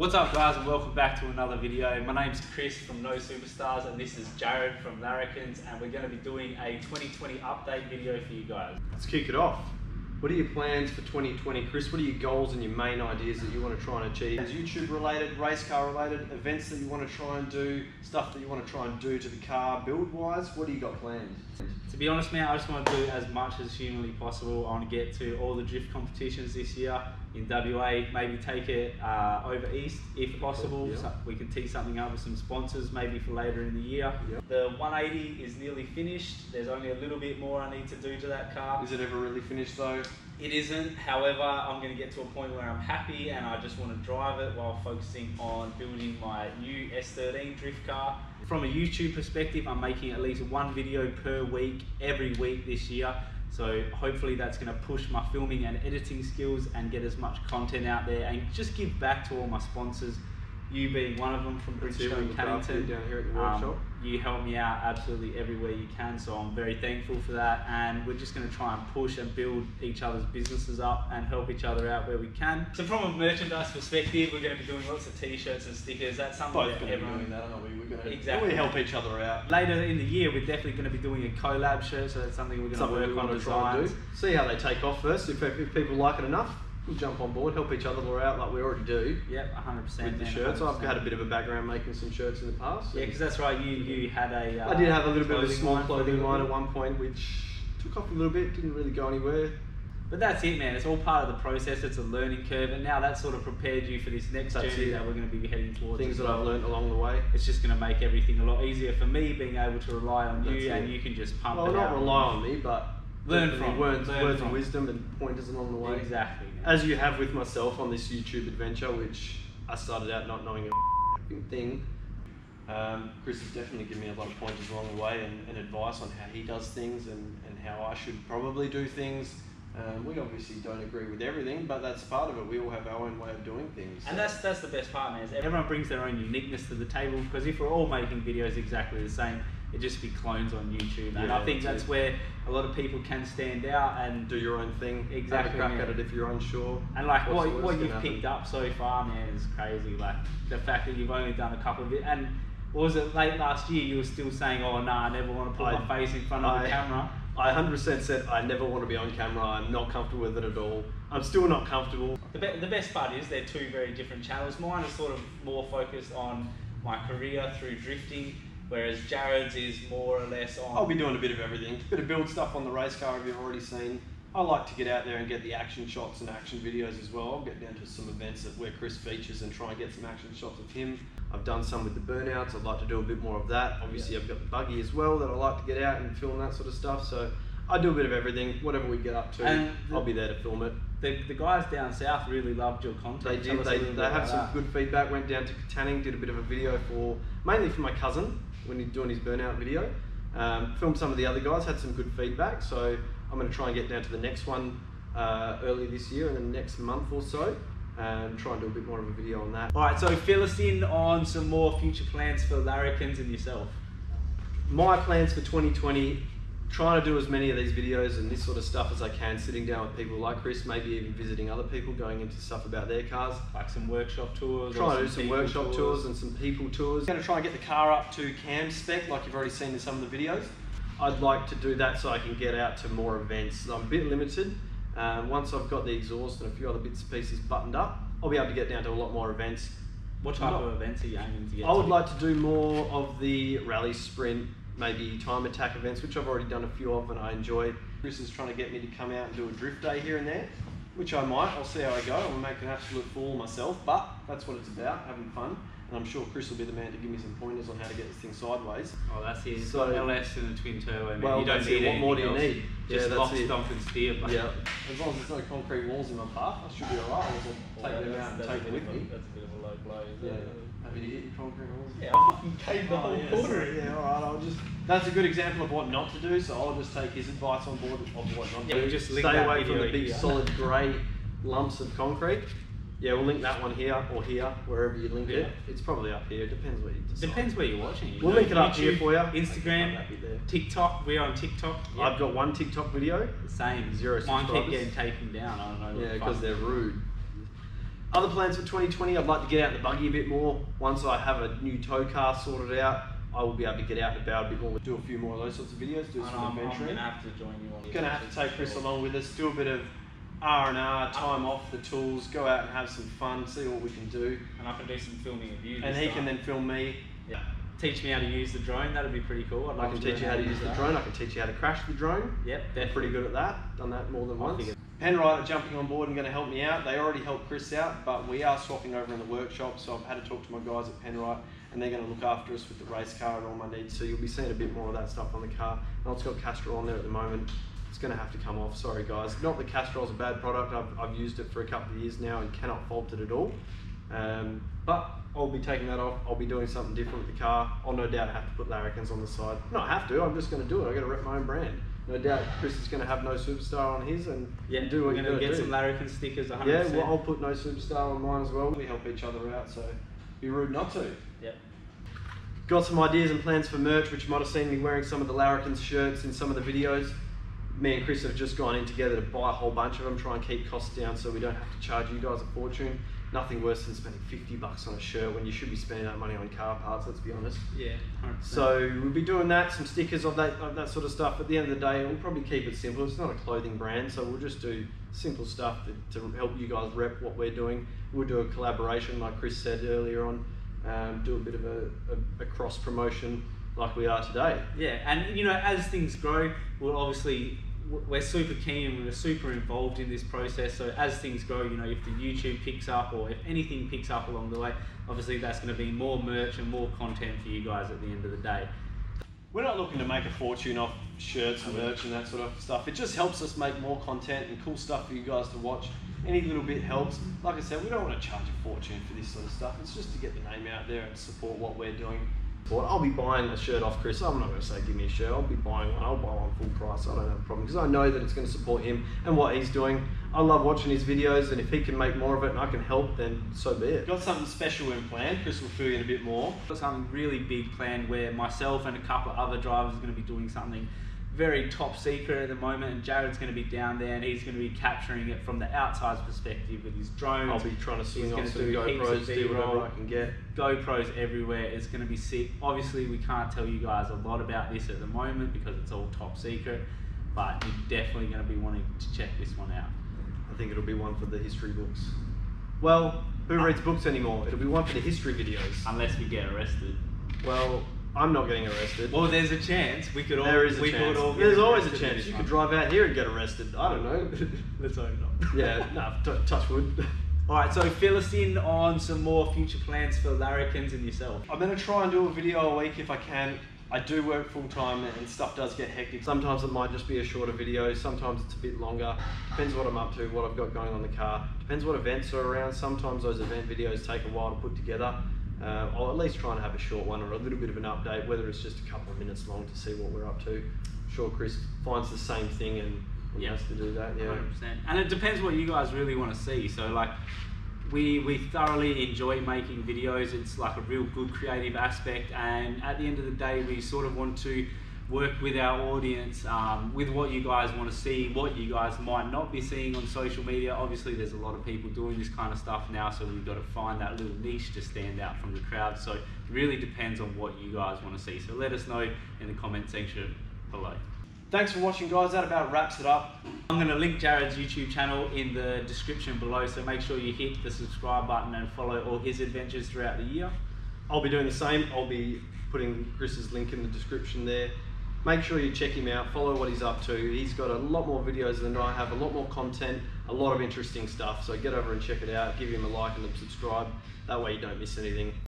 What's up guys, and welcome back to another video. My name's Chris from No Superstars and this is Jared from Larrikins, and we're going to be doing a 2020 update video for you guys. Let's kick it off. What are your plans for 2020, Chris? What are your goals and your main ideas that you want to try and achieve? YouTube related, race car related, events that you want to try and do, stuff that you want to try and do to the car build wise, what do you got planned? To be honest, man, I just want to do as much as humanly possible. I want to get to all the drift competitions this year in WA, maybe take it over east if possible. Yeah. So we can tee something up with some sponsors maybe for later in the year. Yeah. The 180 is nearly finished. There's only a little bit more I need to do to that car. Is it ever really finished though? It isn't. However, I'm going to get to a point where I'm happy and I just want to drive it while focusing on building my new S13 drift car. From a YouTube perspective, I'm making at least one video per week, every week this year. So hopefully that's going to push my filming and editing skills and get as much content out there and just give back to all my sponsors. You being one of them from Bridgestone Cannington, down here at the workshop. You help me out absolutely everywhere you can, so I'm very thankful for that, and we're just going to try and push and build each other's businesses up and help each other out where we can. So from a merchandise perspective, we're going to be doing lots of t-shirts and stickers. That's something that everyone... doing that, aren't we? We're going to exactly. help each other out. Later in the year, we're definitely going to be doing a collab shirt, so that's something we're going to work on designs. See how they take off first. If people like it enough, we'll jump on board, help each other out like we already do. Yep, 100%. With the shirts. 100%. I've had a bit of a background making some shirts in the past. Yeah, because that's right, you had a... I did have a little bit of a small clothing line at at one point, which took off a little bit, didn't really go anywhere. But that's it, man. It's all part of the process. It's a learning curve, and now that's sort of prepared you for this next journey that we're going to be heading towards. Things that I've learned along the way. It's just going to make everything a lot easier for me, being able to rely on you, and you can just pump it out. Well, not rely on me, but learn from words of wisdom and pointers along the way. Exactly. Man. As you have with myself on this YouTube adventure, which I started out not knowing a thing. Chris has definitely given me a lot of pointers along the way and advice on how he does things and how I should probably do things. We obviously don't agree with everything, but that's part of it. We all have our own way of doing things. And that's the best part, man. Is everyone brings their own uniqueness to the table, because if we're all making videos exactly the same, it'd just be clones on YouTube. And I think that's where a lot of people can stand out and do your own thing. Exactly. Have a crack at it if you're unsure. And like what you've picked up so far, man, is crazy. Like the fact that you've only done a couple of it, and what was it, late last year you were still saying, oh nah, I never want to put my face in front of the camera. I 100% said I never want to be on camera. I'm not comfortable with it at all. I'm still not comfortable. The best part is they're two very different channels. Mine is sort of more focused on my career through drifting, whereas Jarreds is more or less on... I'll be doing a bit of everything. A bit of build stuff on the race car, if you've already seen. I like to get out there and get the action shots and action videos as well. I'll get down to some events where Chris features and try and get some action shots of him. I've done some with the burnouts. I'd like to do a bit more of that. Obviously, I've got the buggy as well that I like to get out and film that sort of stuff. So I do a bit of everything. Whatever we get up to, I'll be there to film it. The guys down south really loved your content. They did. They had some good feedback. Went down to Tanning, did a bit of a video mainly for my cousin when he's doing his burnout video. Filmed some of the other guys, had some good feedback. So I'm going to try and get down to the next one early this year, in the next month or so, and try and do a bit more of a video on that. Alright, so fill us in on some more future plans for Larrikins and yourself. My plans for 2020, trying to do as many of these videos and this sort of stuff as I can, sitting down with people like Chris, maybe even visiting other people, going into stuff about their cars. Like some workshop tours. Trying to do some workshop tours and some people tours. I'm going to try and get the car up to cam spec, like you've already seen in some of the videos. I'd like to do that so I can get out to more events. I'm a bit limited. Once I've got the exhaust and a few other bits and pieces buttoned up, I'll be able to get down to a lot more events. What type of events are you aiming to get to? I would like to do more of the rally sprint, maybe time attack events, which I've already done a few of and I enjoy. Chris is trying to get me to come out and do a drift day here and there, which I might. I'll see how I go. I'll make an absolute fool of myself, but that's what it's about, having fun. And I'm sure Chris will be the man to give me some pointers on how to get this thing sideways. Oh, that's it. So, LS and the twin turbo, man. Well, you don't need what more do you need? Just lock, stomp and steer. Yeah. As long as there's no concrete walls in my path, I should be alright. I'll take them out and take them with me. That's a bit of a low blow, isn't it? Happy to hit your concrete walls? Yeah, I fucking caved the whole corner. Yeah, alright. That's a good example of what not to do, so I'll just take his advice on board of what not to do. Just stay away from the big solid grey lumps of concrete. Yeah, we'll link that one here or here, wherever you link it. It's probably up here. It depends where you decide. Depends where you're watching. We'll link it up YouTube, here for you. Instagram, TikTok. We're on TikTok. Yep. I've got one TikTok video. Same. 0 subscribers. Mine keep getting taken down. I don't know. Yeah, because they're rude. Other plans for 2020, I'd like to get out in the buggy a bit more. Once I have a new tow car sorted out, I will be able to get out and about a bit more, do a few more of those sorts of videos, do some adventuring. I'm going to have to join you on. Going to have to take Chris along with us, do a bit of R&R, time off the tools, go out and have some fun, see what we can do. And I can do some filming of you. And he can then film me. Yeah. Teach me how to use the drone, that'd be pretty cool. I can teach you how to use the drone, I can teach you how to crash the drone. Yep, they're definitely. pretty good at that, done that more than once. Penrite are jumping on board and going to help me out. They already helped Chris out, but we are swapping over in the workshop, so I've had to talk to my guys at Penrite, and they're going to look after us with the race car and all my needs. So you'll be seeing a bit more of that stuff on the car. And it's got Castrol on there at the moment. It's going to have to come off, sorry guys. Not that Castrol's a bad product, I've used it for a couple of years now and cannot fault it at all. But I'll be taking that off, I'll be doing something different with the car. I'll no doubt have to put Larrikins on the side. Not have to, I'm just going to do it, I've got to rep my own brand. No doubt Chris is going to have no superstar on his and do what you're going to get some Larrikins stickers 100%. Yeah, well, I'll put no superstar on mine as well. We help each other out, so be rude not to. Yep. Got some ideas and plans for merch, which you might have seen me wearing some of the Larrikins shirts in some of the videos. Me and Chris have just gone in together to buy a whole bunch of them, try and keep costs down so we don't have to charge you guys a fortune. Nothing worse than spending $50 on a shirt when you should be spending that money on car parts, let's be honest. Yeah, 100%. So we'll be doing that, some stickers of that sort of stuff. At the end of the day, we'll probably keep it simple. It's not a clothing brand, so we'll just do simple stuff to help you guys rep what we're doing. We'll do a collaboration, like Chris said earlier on, do a bit of a cross promotion like we are today. Yeah, and you know, as things grow, we're super keen and we're super involved in this process. So as things grow, you know, if the YouTube picks up or if anything picks up along the way, obviously that's going to be more merch and more content for you guys at the end of the day. We're not looking to make a fortune off shirts and merch and that sort of stuff. It just helps us make more content and cool stuff for you guys to watch. Any little bit helps. Like I said, we don't want to charge a fortune for this sort of stuff. It's just to get the name out there and support what we're doing. I'll be buying a shirt off Chris. I'm not going to say give me a shirt. I'll be buying one. I'll buy one full price. I don't have a problem because I know that it's going to support him and what he's doing. I love watching his videos, and if he can make more of it and I can help, then so be it. Got something special in plan. Chris will fill you in a bit more. Got something really big planned where myself and a couple of other drivers are going to be doing something very top secret at the moment, and Jarred's going to be down there and he's going to be capturing it from the outside perspective with his drones. I'll be trying to swing on some GoPros, do whatever I can get. GoPros everywhere. It's going to be sick. Obviously we can't tell you guys a lot about this at the moment because it's all top secret, but you're definitely going to be wanting to check this one out. I think it'll be one for the history books. Well, who reads books anymore? It'll be one for the history videos. Unless we get arrested. Well, I'm not getting arrested. Well, there's a chance. We could all. There is a chance. There's always a chance. You could drive out here and get arrested. I don't know. Let's hope not. Yeah, no, touch wood. Alright, so fill us in on some more future plans for Larrikins and yourself. I'm going to try and do a video a week if I can. I do work full time and stuff does get hectic. Sometimes it might just be a shorter video, sometimes it's a bit longer. Depends what I'm up to, what I've got going on the car. Depends what events are around. Sometimes those event videos take a while to put together. I'll at least try and have a short one or a little bit of an update, whether it's just a couple of minutes long to see what we're up to. I'm sure Chris finds the same thing and has to do that. Yeah, 100%. And it depends what you guys really want to see. So like, we thoroughly enjoy making videos. It's like a real good creative aspect, and at the end of the day we sort of want to work with our audience with what you guys want to see, what you guys might not be seeing on social media. Obviously there's a lot of people doing this kind of stuff now, so we've got to find that little niche to stand out from the crowd. So it really depends on what you guys want to see, so let us know in the comment section below. Thanks for watching, guys. That about wraps it up. I'm going to link Jarred's YouTube channel in the description below, so make sure you hit the subscribe button and follow all his adventures throughout the year. I'll be doing the same. I'll be putting Chris's link in the description there. Make sure you check him out, follow what he's up to. He's got a lot more videos than I have, a lot more content, a lot of interesting stuff. So get over and check it out, give him a like and subscribe. That way you don't miss anything.